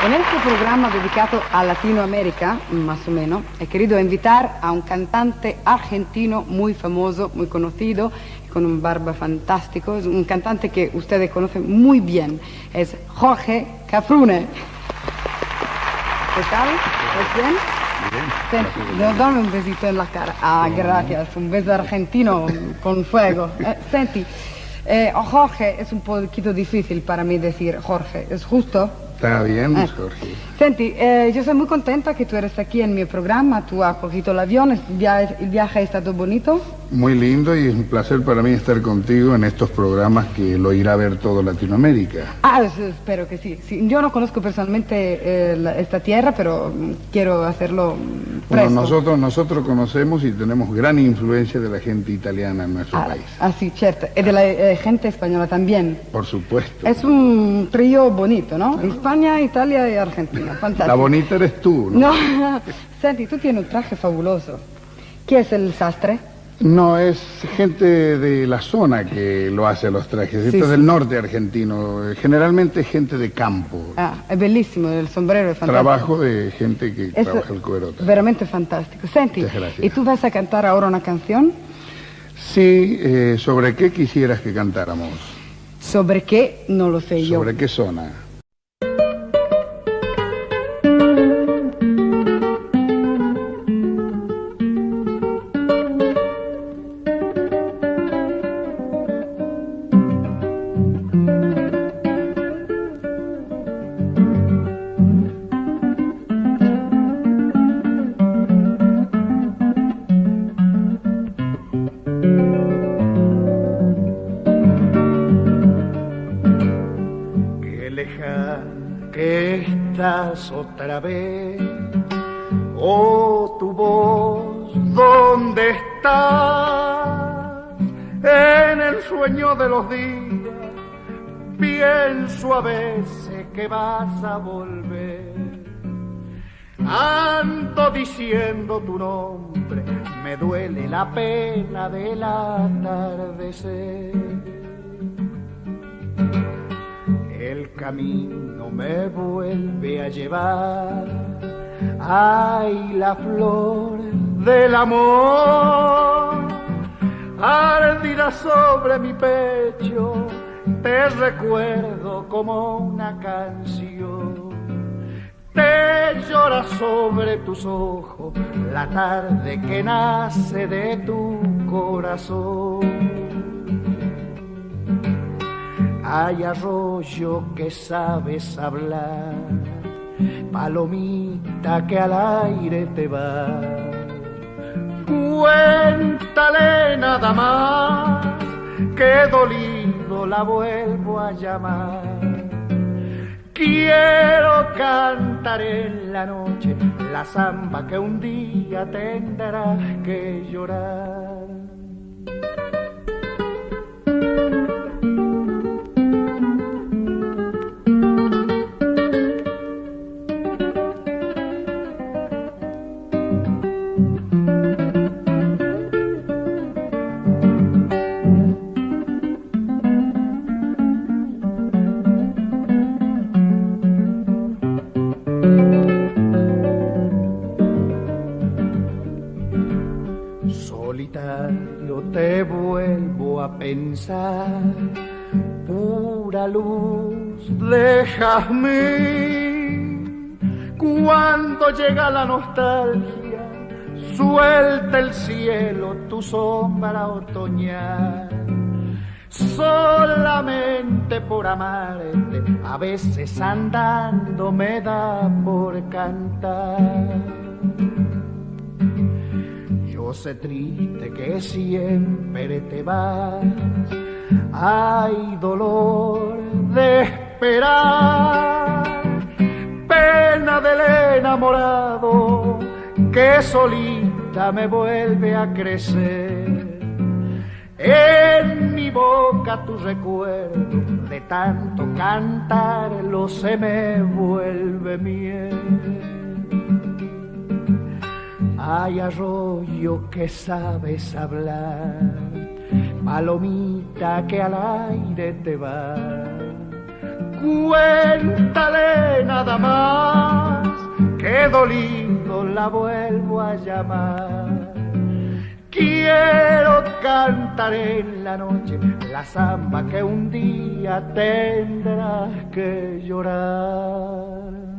En este programa dedicado a Latinoamérica, más o menos, he querido invitar a un cantante argentino muy famoso, muy conocido, con un barba fantástico. Es un cantante que ustedes conocen muy bien. Es Jorge Cafrune. ¿Qué tal? ¿Estás bien? Bien. Dame un besito en la cara. Ah, gracias. Un beso argentino con fuego. Senti, Jorge es un poquito difícil para mí decir Jorge. ¿Es justo? Está bien, Jorge. Senti, yo soy muy contenta que tú eres aquí en mi programa. Tú has cogido el avión. ¿El viaje ha estado bonito? Muy lindo y es un placer para mí estar contigo en estos programas que lo irá a ver todo Latinoamérica. Ah, espero que sí. Yo no conozco personalmente esta tierra, pero quiero hacerlo presto. Bueno, nosotros conocemos y tenemos gran influencia de la gente italiana en nuestro país. Ah, sí, cierto. Y de la gente española también. Por supuesto. Es un trío bonito, ¿no? España, Italia y Argentina. Fantástico. La bonita eres tú, ¿no? No, Senti, tú tienes un traje fabuloso. ¿Quién es el sastre? No, es gente de la zona que lo hace los trajes. Sí, Esto es sí. del norte argentino. Generalmente gente de campo. Ah, es bellísimo, el sombrero es fantástico. Trabajo de gente que trabaja el cuero también. Veramente fantástico. Senti, Muchas gracias. ¿y tú vas a cantar ahora una canción? Sí, ¿sobre qué quisieras que cantáramos? ¿Sobre qué? No lo sé yo. ¿Sobre qué zona? Que estás otra vez, oh tu voz, ¿dónde estás? En el sueño de los días, pienso a veces que vas a volver. Ando diciendo tu nombre, me duele la pena del atardecer. El camino me vuelve a llevar, ay, la flor del amor, ardida sobre mi pecho, te recuerdo como una canción. Te llora sobre tus ojos la tarde que nace de tu corazón. Hay arroyo que sabes hablar, palomita que al aire te va. Cuéntale nada más, que dolido la vuelvo a llamar. Quiero cantar en la noche la samba que un día tendrás que llorar. Solitario te vuelvo a pensar, pura luz de jazmín. Cuando llega la nostalgia, suelta el cielo tu sombra otoñal. Solamente por amarte, a veces andando me da por cantar. Yo sé triste que siempre te vas, hay dolor de esperar, pena del enamorado que solita me vuelve a crecer. En mi boca tu recuerdo, de tanto cantarlo se me vuelve miel. Hay arroyo que sabes hablar, palomita que al aire te va. cuéntale nada más que dolido la vuelvo a llamar. Quiero cantar en la noche la samba que un día tendrás que llorar.